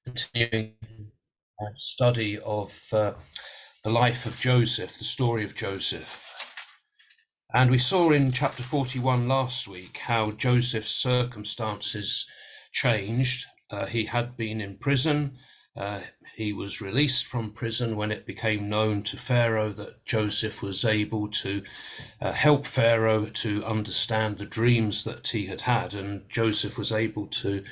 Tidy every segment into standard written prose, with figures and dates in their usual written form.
continuing our study of the life of Joseph, the story of Joseph. And we saw in chapter 41 last week how Joseph's circumstances changed. He had been in prison. He was released from prison when it became known to Pharaoh that Joseph was able to help Pharaoh to understand the dreams that he had had. And Joseph was able to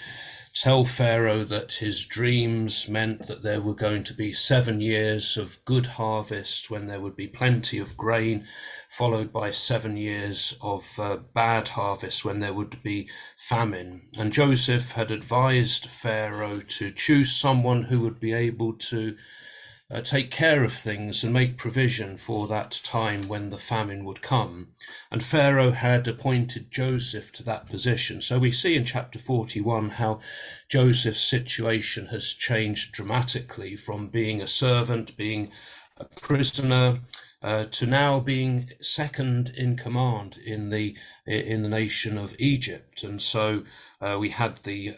tell Pharaoh that his dreams meant that there were going to be 7 years of good harvest when there would be plenty of grain, followed by 7 years of bad harvest when there would be famine. And Joseph had advised Pharaoh to choose someone who would be able to take care of things and make provision for that time when the famine would come. And Pharaoh had appointed Joseph to that position. So we see in chapter 41 how Joseph's situation has changed dramatically from being a servant, being a prisoner, to now being second in command in the nation of Egypt. And so we had the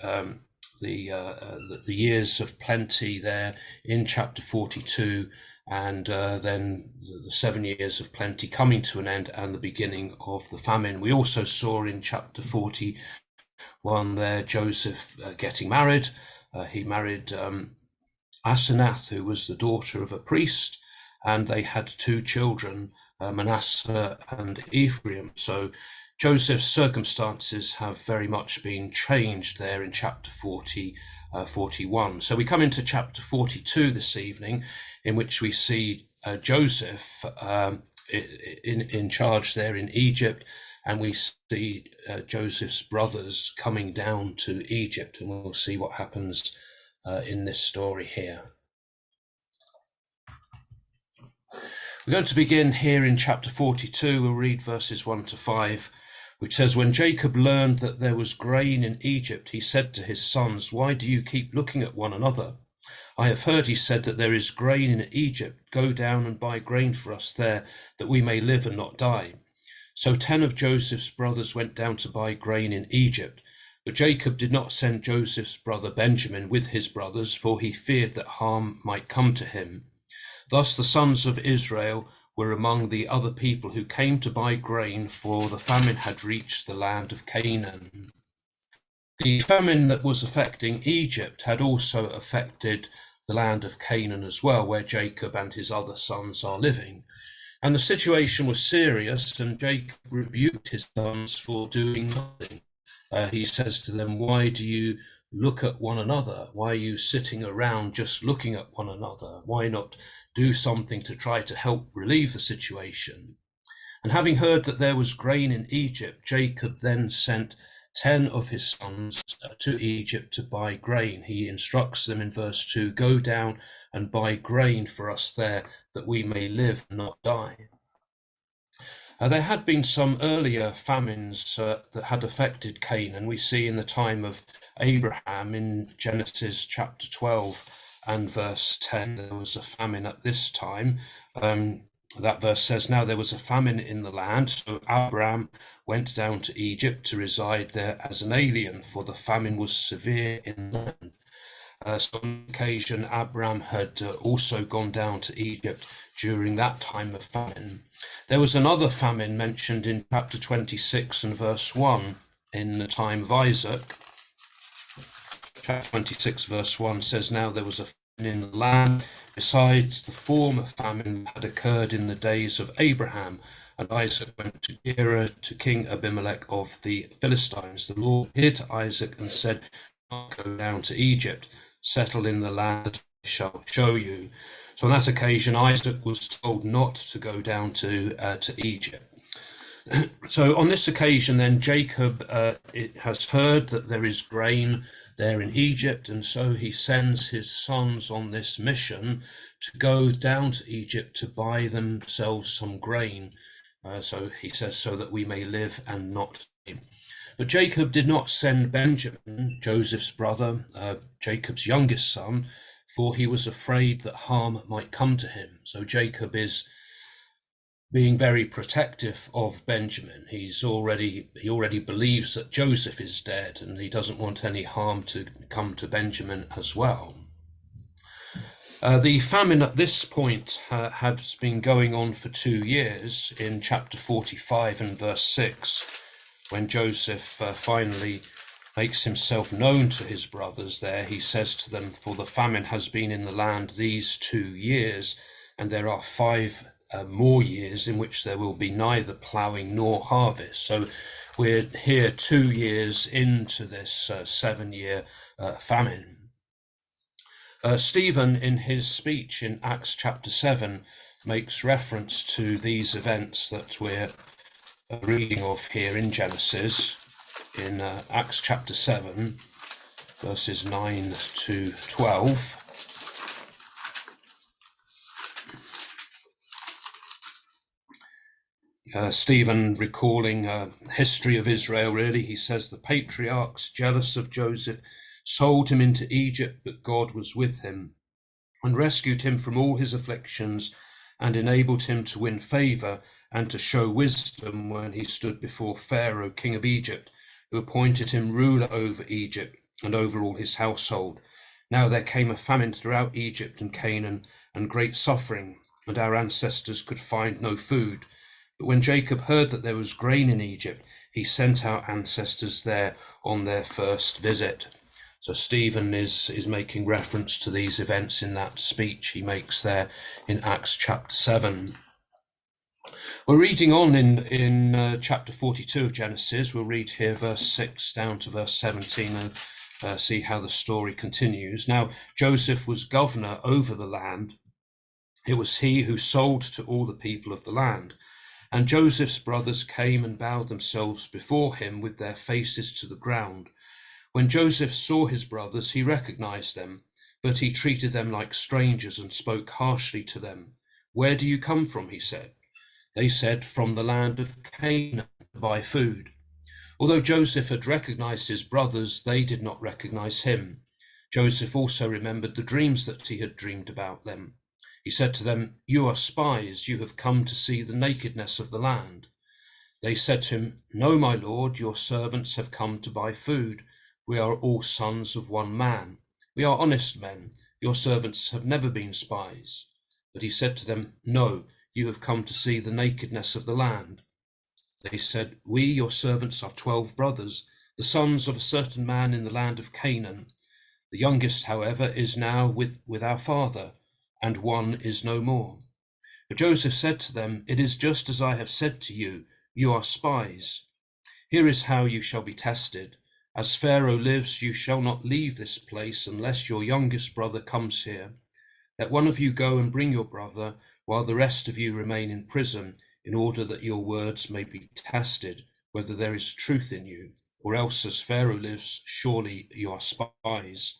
years of plenty there in chapter 42, and then the 7 years of plenty coming to an end and the beginning of the famine. We also saw in chapter 41 there Joseph getting married. He married Asenath, who was the daughter of a priest, and they had 2 children, Manasseh and Ephraim. So Joseph's circumstances have very much been changed there in chapter 41. So we come into chapter 42 this evening, in which we see Joseph in charge there in Egypt, and we see Joseph's brothers coming down to Egypt, and we'll see what happens in this story here. We're going to begin here in chapter 42. We'll read verses 1 to 5, which says, "When Jacob learned that there was grain in Egypt, he said to his sons, 'Why do you keep looking at one another? I have heard,' he said, 'that there is grain in Egypt. Go down and buy grain for us there, that we may live and not die.' So 10 of Joseph's brothers went down to buy grain in Egypt. But Jacob did not send Joseph's brother Benjamin with his brothers, for he feared that harm might come to him. Thus the sons of Israel were among the other people who came to buy grain, for the famine had reached the land of Canaan." The famine that was affecting Egypt had also affected the land of Canaan as well, where Jacob and his other sons are living. And the situation was serious, and Jacob rebuked his sons for doing nothing. He says to them, "Why do you look at one another? Why are you sitting around just looking at one another? Why not do something to try to help relieve the situation?" And having heard that there was grain in Egypt, Jacob then sent 10 of his sons to Egypt to buy grain. He instructs them in verse 2, "Go down and buy grain for us there, that we may live and not die." There had been some earlier famines that had affected Canaan. We see in the time of Abraham in Genesis chapter 12 and verse 10, there was a famine at this time. That verse says, "Now there was a famine in the land, so Abraham went down to Egypt to reside there as an alien, for the famine was severe in the land." So on occasion, Abraham had also gone down to Egypt during that time of famine. There was another famine mentioned in chapter 26 and verse 1 in the time of Isaac. Chapter 26 verse 1 says, "Now there was a famine in the land, besides the former famine that had occurred in the days of Abraham. And Isaac went to Gerar to King Abimelech of the Philistines. The Lord appeared to Isaac and said, 'Go down to Egypt, settle in the land that I shall show you.'" So on that occasion, Isaac was told not to go down to Egypt. So on this occasion, then, Jacob has heard that there is grain there in Egypt, and so he sends his sons on this mission to go down to Egypt to buy themselves some grain. So he says, "so that we may live and not die." But Jacob did not send Benjamin, Joseph's brother, Jacob's youngest son, for he was afraid that harm might come to him. So Jacob is being very protective of Benjamin. He already believes that Joseph is dead, and he doesn't want any harm to come to Benjamin as well. The famine at this point had been going on for 2 years. In chapter 45 and verse 6, when Joseph finally makes himself known to his brothers there, he says to them, "For the famine has been in the land these 2 years, and there are 5 more years in which there will be neither ploughing nor harvest." So we're here 2 years into this 7-year famine. Stephen, in his speech in Acts chapter 7, makes reference to these events that we're reading of here in Genesis, in Acts chapter 7, verses 9 to 12. Stephen, recalling history of Israel, really, he says, "The patriarchs, jealous of Joseph, sold him into Egypt, but God was with him and rescued him from all his afflictions and enabled him to win favor and to show wisdom when he stood before Pharaoh, king of Egypt, who appointed him ruler over Egypt and over all his household. Now there came a famine throughout Egypt and Canaan, and great suffering, and our ancestors could find no food. But when Jacob heard that there was grain in Egypt, he sent our ancestors there on their first visit." So Stephen is making reference to these events in that speech he makes there in Acts chapter 7. We're reading on in chapter 42 of Genesis. We'll read here verse 6 down to verse 17 and see how the story continues. "Now Joseph was governor over the land. It was he who sold to all the people of the land. And Joseph's brothers came and bowed themselves before him with their faces to the ground. When Joseph saw his brothers, he recognized them, but he treated them like strangers and spoke harshly to them. 'Where do you come from?' he said. They said, 'From the land of Canaan to buy food.' Although Joseph had recognized his brothers, they did not recognize him. Joseph also remembered the dreams that he had dreamed about them. He said to them, 'You are spies, you have come to see the nakedness of the land.' They said to him, 'No, my lord, your servants have come to buy food. We are all sons of one man. We are honest men. Your servants have never been spies.' But he said to them, 'No, you have come to see the nakedness of the land.' They said, 'We, your servants, are 12 brothers, the sons of a certain man in the land of Canaan. The youngest, however, is now with our father, and one is no more.' But Joseph said to them, 'It is just as I have said to you, you are spies. Here is how you shall be tested. As Pharaoh lives, you shall not leave this place unless your youngest brother comes here. Let one of you go and bring your brother, while the rest of you remain in prison, in order that your words may be tested, whether there is truth in you, or else as Pharaoh lives, surely you are spies.'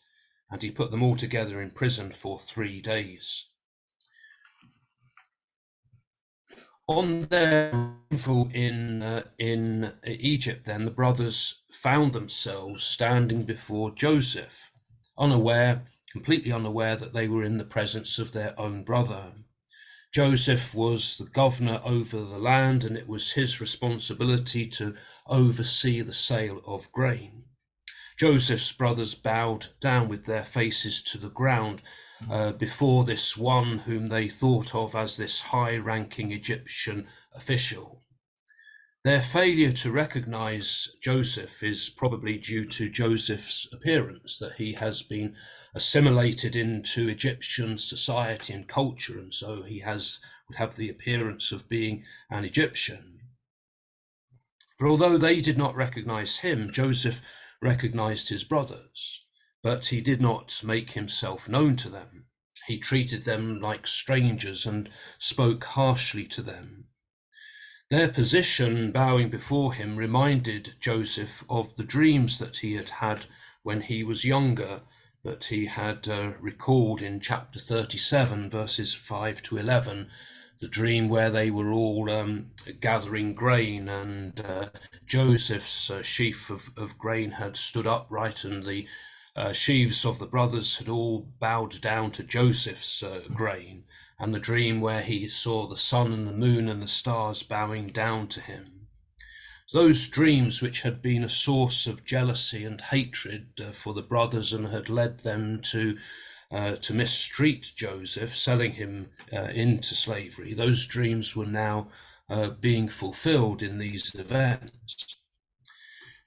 And he put them all together in prison for 3 days. On their arrival in Egypt, then, the brothers found themselves standing before Joseph, completely unaware that they were in the presence of their own brother. Joseph was the governor over the land, and it was his responsibility to oversee the sale of grain. Joseph's brothers bowed down with their faces to the ground before this one whom they thought of as this high-ranking Egyptian official. Their failure to recognize Joseph is probably due to Joseph's appearance, that he has been assimilated into Egyptian society and culture, and so he would have the appearance of being an Egyptian. But although they did not recognize him, Joseph recognized his brothers, but he did not make himself known to them. He treated them like strangers and spoke harshly to them. Their position, bowing before him, reminded Joseph of the dreams that he had had when he was younger, that he had recalled in chapter 37, verses 5 to 11, the dream where they were all gathering grain, and Joseph's sheaf of grain had stood upright, and the sheaves of the brothers had all bowed down to Joseph's grain, and the dream where he saw the sun and the moon and the stars bowing down to him. Those dreams, which had been a source of jealousy and hatred for the brothers and had led them to to mistreat Joseph, selling him into slavery, those dreams were now being fulfilled in these events.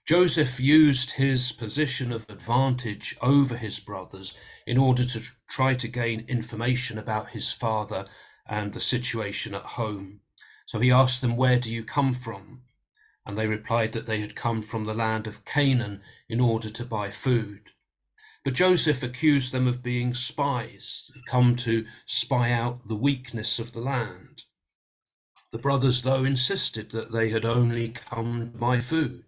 Joseph used his position of advantage over his brothers in order to try to gain information about his father and the situation at home. So he asked them, "Where do you come from?" And they replied that they had come from the land of Canaan in order to buy food. But Joseph accused them of being spies, come to spy out the weakness of the land. The brothers, though, insisted that they had only come to buy food,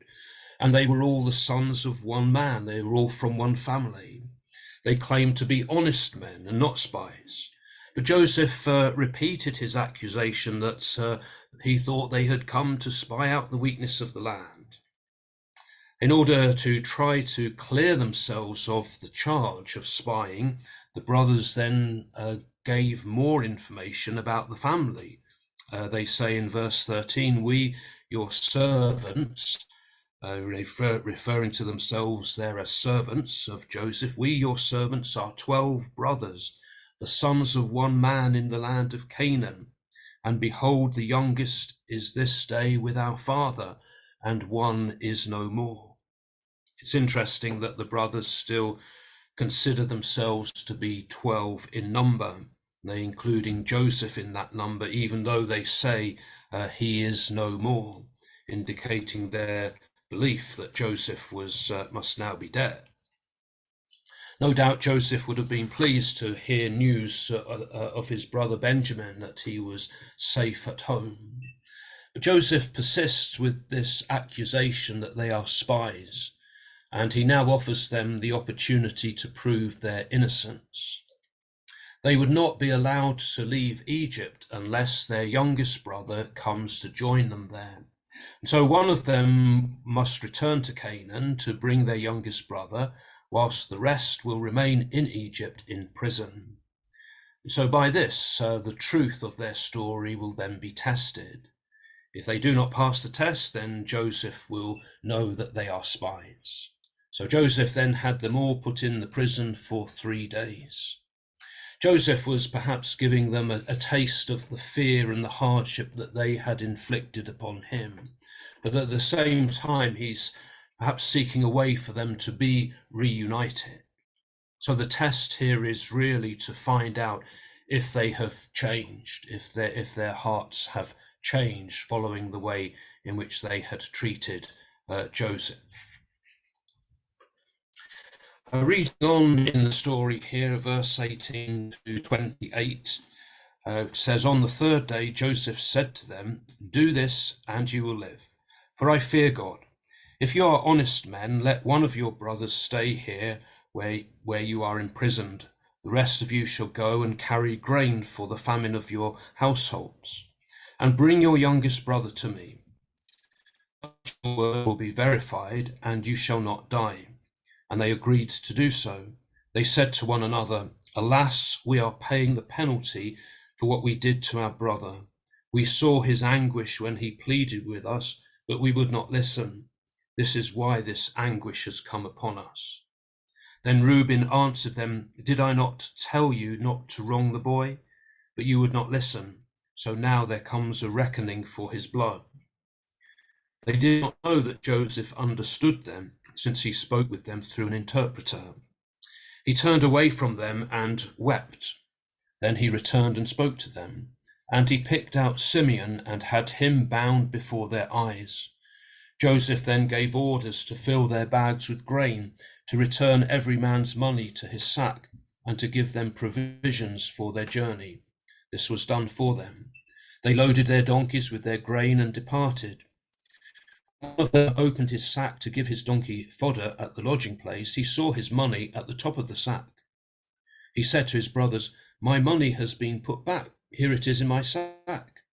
and they were all the sons of one man. They were all from one family. They claimed to be honest men and not spies. But Joseph repeated his accusation that he thought they had come to spy out the weakness of the land. In order to try to clear themselves of the charge of spying, the brothers then gave more information about the family. They say in verse 13, "We, your servants," referring to themselves there as servants of Joseph, "we, your servants, are 12 brothers, the sons of one man in the land of Canaan. And behold, the youngest is this day with our father, and one is no more." It's interesting that the brothers still consider themselves to be 12 in number, they including Joseph in that number, even though they say he is no more, indicating their belief that Joseph must now be dead. No doubt Joseph would have been pleased to hear news of his brother Benjamin, that he was safe at home. But Joseph persists with this accusation that they are spies, and he now offers them the opportunity to prove their innocence. They would not be allowed to leave Egypt unless their youngest brother comes to join them there. And so one of them must return to Canaan to bring their youngest brother, whilst the rest will remain in Egypt in prison. And so by this, the truth of their story will then be tested. If they do not pass the test, then Joseph will know that they are spies. So Joseph then had them all put in the prison for 3 days. Joseph was perhaps giving them a taste of the fear and the hardship that they had inflicted upon him. But at the same time, he's perhaps seeking a way for them to be reunited. So the test here is really to find out if they have changed, if their hearts have changed following the way in which they had treated Joseph. Reading on in the story here, verse 18 to 28, says, "On the 3rd day Joseph said to them, 'Do this and you will live, for I fear God. If you are honest men, let one of your brothers stay here where you are imprisoned. The rest of you shall go and carry grain for the famine of your households, and bring your youngest brother to me. Your word will be verified, and you shall not die.' And they agreed to do so. They said to one another, 'Alas, we are paying the penalty for what we did to our brother. We saw his anguish when he pleaded with us, but we would not listen. This is why this anguish has come upon us.' Then Reuben answered them, 'Did I not tell you not to wrong the boy? But you would not listen. So now there comes a reckoning for his blood.' They did not know that Joseph understood them, since he spoke with them through an interpreter. He turned away from them and wept. Then he returned and spoke to them. And he picked out Simeon and had him bound before their eyes. Joseph then gave orders to fill their bags with grain, to return every man's money to his sack, and to give them provisions for their journey. This was done for them. They loaded their donkeys with their grain and departed. One of them opened his sack to give his donkey fodder at the lodging place. He saw his money at the top of the sack. He said to his brothers, 'My money has been put back. Here it is in my sack.'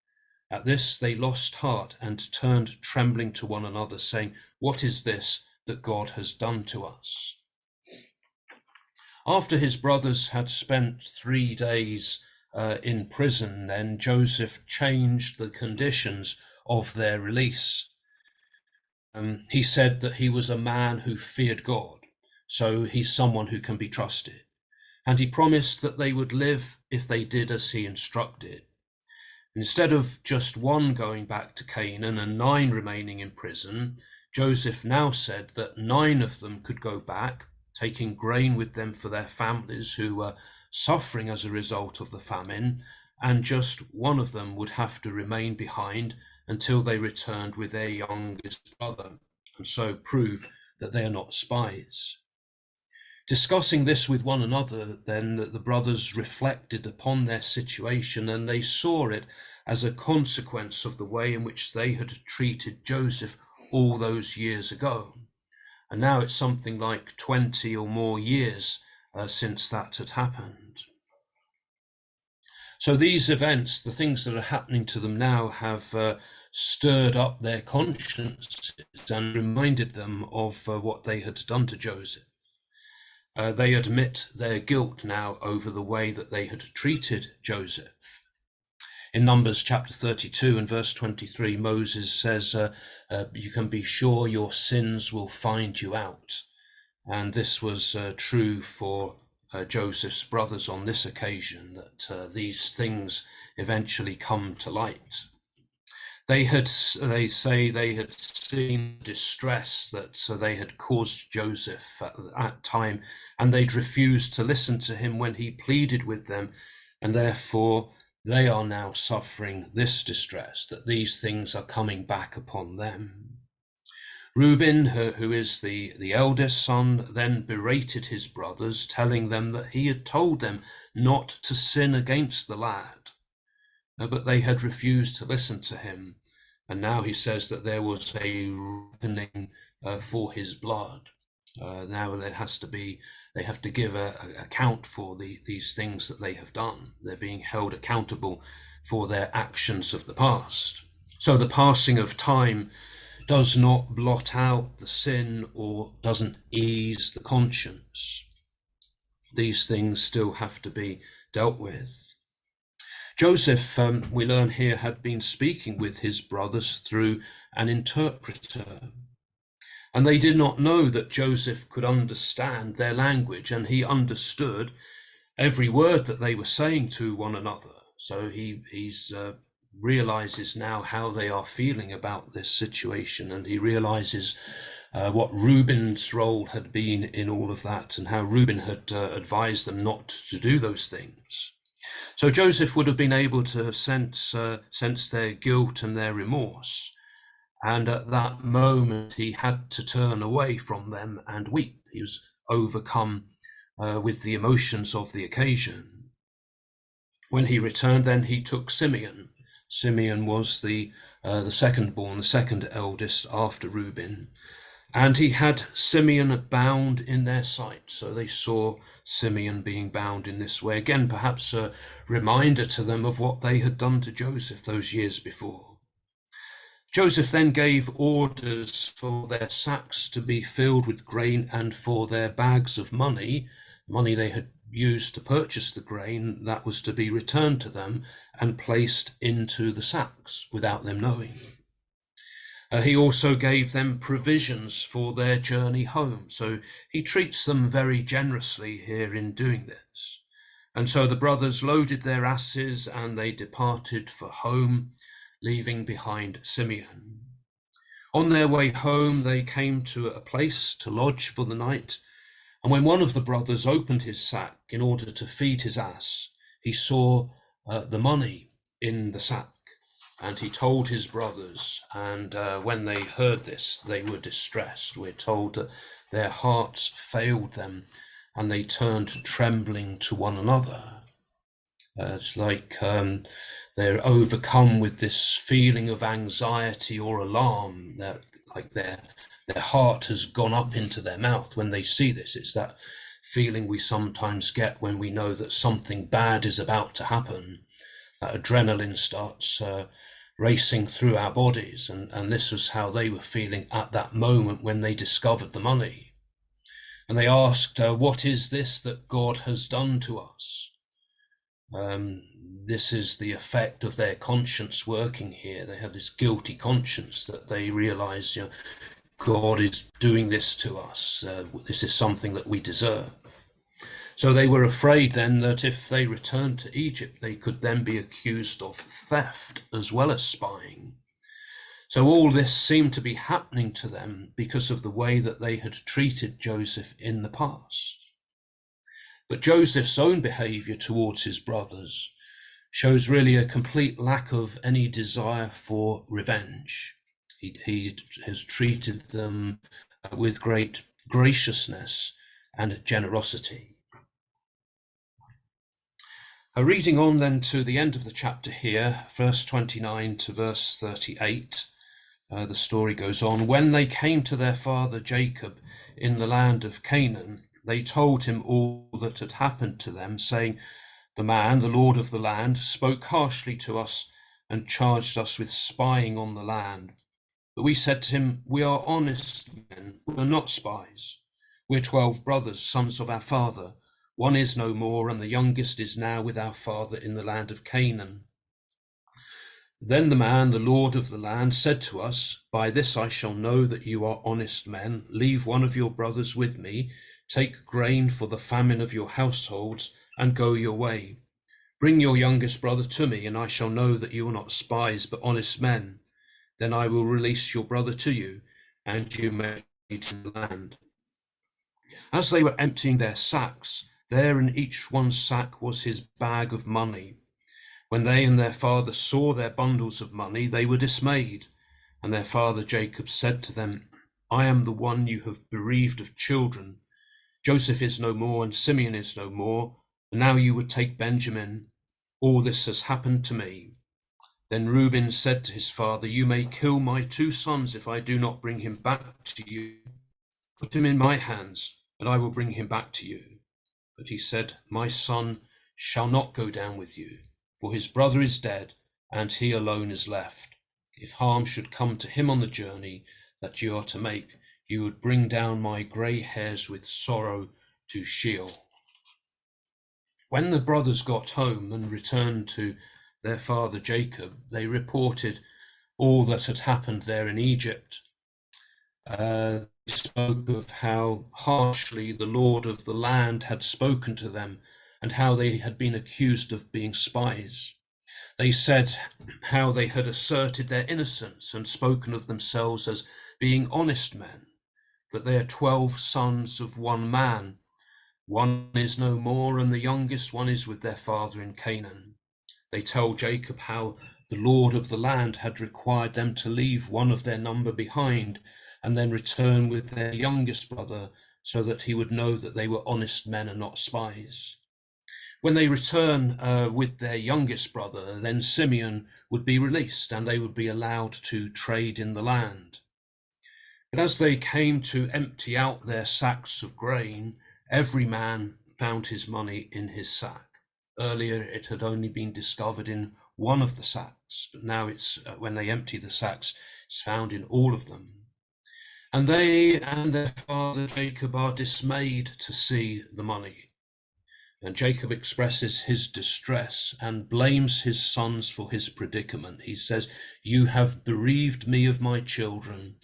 At this they lost heart and turned trembling to one another, saying, 'What is this that God has done to us?' After his brothers had spent 3 days in prison, then Joseph changed the conditions of their release. He said that he was a man who feared God, so he's someone who can be trusted. and he promised that they would live if they did as he instructed. Instead of just one going back to Canaan and 9 remaining in prison, Joseph now said that 9 of them could go back, taking grain with them for their families who were suffering as a result of the famine, and just one of them would have to remain behind until they returned with their youngest brother, and so prove that they are not spies. Discussing this with one another, then, the brothers reflected upon their situation, and they saw it as a consequence of the way in which they had treated Joseph all those years ago. And now it's something like 20 or more years since that had happened. So these events, the things that are happening to them now, have stirred up their consciences and reminded them of what they had done to Joseph. They admit their guilt now over the way that they had treated Joseph. In Numbers chapter 32 and verse 23, Moses says, you can be sure your sins will find you out. And this was true for Joseph's brothers on this occasion, that these things eventually come to light. They say they had seen distress that they had caused Joseph at that time, and they'd refused to listen to him when he pleaded with them, and therefore they are now suffering this distress, that these things are coming back upon them. Reuben, who is the eldest son, then berated his brothers, telling them that he had told them not to sin against the lad, but they had refused to listen to him. And now he says that there was a reckoning for his blood. Now they have to give an account for these things that they have done. They're being held accountable for their actions of the past. So the passing of time does not blot out the sin or doesn't ease the conscience. These things still have to be dealt with. Joseph, we learn here, had been speaking with his brothers through an interpreter. And they did not know that Joseph could understand their language, and he understood every word that they were saying to one another. So he realizes now how they are feeling about this situation, and he realizes what Reuben's role had been in all of that, and how Reuben had advised them not to do those things. So Joseph would have been able to sense their guilt and their remorse. And at that moment, he had to turn away from them and weep. He was overcome with the emotions of the occasion. When he returned, then he took Simeon. Simeon was the second born, the second eldest after Reuben. And he had Simeon bound in their sight. So they saw Simeon being bound in this way. Again, perhaps a reminder to them of what they had done to Joseph those years before. Joseph then gave orders for their sacks to be filled with grain and for their bags of money they had used to purchase the grain, that was to be returned to them and placed into the sacks without them knowing. He also gave them provisions for their journey home. So he treats them very generously here in doing this. And so the brothers loaded their asses and they departed for home, leaving behind Simeon. On their way home, they came to a place to lodge for the night. And when one of the brothers opened his sack in order to feed his ass, he saw the money in the sack. And he told his brothers, and when they heard this, they were distressed. We're told that their hearts failed them, and they turned trembling to one another. It's like they're overcome with this feeling of anxiety or alarm, that like their heart has gone up into their mouth when they see this. It's that feeling we sometimes get when we know that something bad is about to happen. That adrenaline starts racing through our bodies, and this was how they were feeling at that moment when they discovered the money. And they asked, what is this that God has done to us? This is the effect of their conscience working here. They have this guilty conscience that they realize, God is doing this to us. This is something that we deserve. So they were afraid then that if they returned to Egypt, they could then be accused of theft as well as spying. So all this seemed to be happening to them because of the way that they had treated Joseph in the past. But Joseph's own behavior towards his brothers shows really a complete lack of any desire for revenge. He has treated them with great graciousness and generosity. Reading on then to the end of the chapter here, verse 29 to verse 38, the story goes on. When they came to their father Jacob in the land of Canaan, they told him all that had happened to them, saying, "The man, the lord of the land, spoke harshly to us and charged us with spying on the land. But we said to him, we are honest men, we are not spies. We're 12 brothers, sons of our father. One is no more, and the youngest is now with our father in the land of Canaan." Then the man, the lord of the land, said to us, "By this I shall know that you are honest men. Leave one of your brothers with me, take grain for the famine of your households, and go your way. Bring your youngest brother to me, and I shall know that you are not spies, but honest men. Then I will release your brother to you, and you may eat in the land." As they were emptying their sacks, there in each one's sack was his bag of money. When they and their father saw their bundles of money, they were dismayed. And their father Jacob said to them, "I am the one you have bereaved of children. Joseph is no more, and Simeon is no more, and now you would take Benjamin. All this has happened to me." Then Reuben said to his father, "You may kill my 2 sons if I do not bring him back to you. Put him in my hands, and I will bring him back to you." But he said, "My son shall not go down with you, for his brother is dead, and he alone is left. If harm should come to him on the journey that you are to make, you would bring down my grey hairs with sorrow to Sheol." When the brothers got home and returned to their father Jacob, they reported all that had happened there in Egypt. They spoke of how harshly the lord of the land had spoken to them and how they had been accused of being spies. They said how they had asserted their innocence and spoken of themselves as being honest men, that they are 12 sons of one man. One is no more, and the youngest one is with their father in Canaan. They tell Jacob how the lord of the land had required them to leave one of their number behind and then return with their youngest brother, so that he would know that they were honest men and not spies. When they return with their youngest brother, then Simeon would be released and they would be allowed to trade in the land. But as they came to empty out their sacks of grain, every man found his money in his sack. Earlier it had only been discovered in one of the sacks, but now it's when they empty the sacks, it's found in all of them. And they and their father Jacob are dismayed to see the money. And Jacob expresses his distress and blames his sons for his predicament. He says, "You have bereaved me of my children.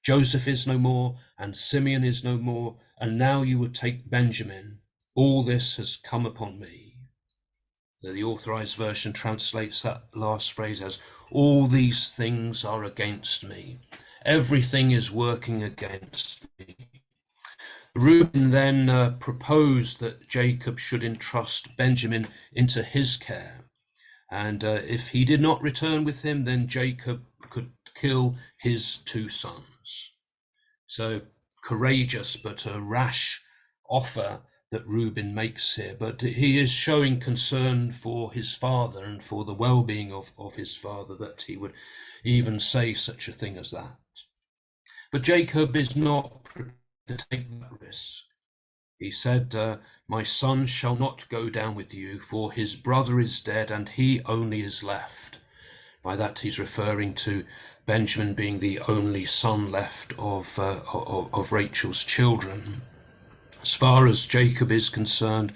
Joseph is no more, and Simeon is no more, and now you would take Benjamin. All this has come upon me." The Authorized Version translates that last phrase as, "All these things are against me. Everything is working against me." Reuben then proposed that Jacob should entrust Benjamin into his care. And if he did not return with him, then Jacob could kill his 2 sons. So courageous but a rash offer that Reuben makes here. But he is showing concern for his father and for the well-being of his father, that he would even say such a thing as that. But Jacob is not prepared to take that risk. He said, "My son shall not go down with you, for his brother is dead and he only is left." By that he's referring to Benjamin being the only son left of Rachel's children. As far as Jacob is concerned,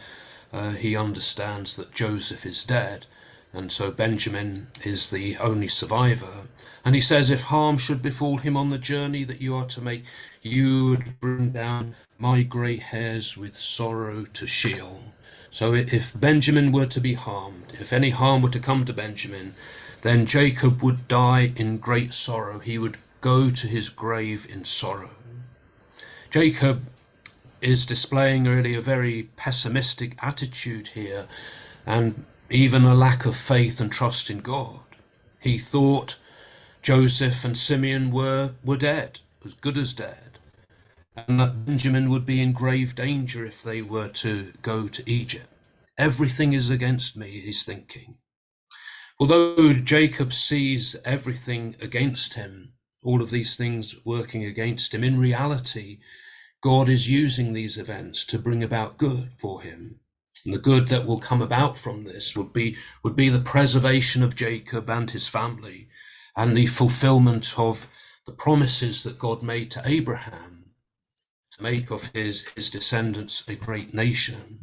he understands that Joseph is dead, and so Benjamin is the only survivor. And he says, if harm should befall him on the journey that you are to make, you would bring down my grey hairs with sorrow to Sheol. So if Benjamin were to be harmed, if any harm were to come to Benjamin, then Jacob would die in great sorrow. He would go to his grave in sorrow. Jacob is displaying really a very pessimistic attitude here, and even a lack of faith and trust in God. He thought Joseph and Simeon were dead, as good as dead, and that Benjamin would be in grave danger if they were to go to Egypt. Everything is against me, he's thinking. Although Jacob sees everything against him, all of these things working against him, in reality, God is using these events to bring about good for him. And the good that will come about from this would be the preservation of Jacob and his family, and the fulfillment of the promises that God made to Abraham to make of his descendants a great nation.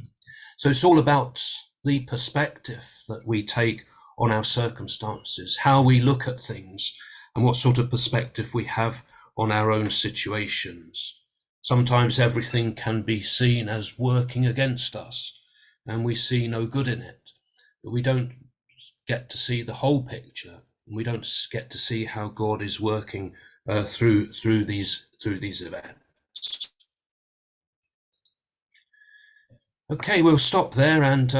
So it's all about the perspective that we take on our circumstances, how we look at things, and what sort of perspective we have on our own situations. Sometimes everything can be seen as working against us, and we see no good in it, but we don't get to see the whole picture, and we don't get to see how God is working through these events. Okay, we'll stop there, and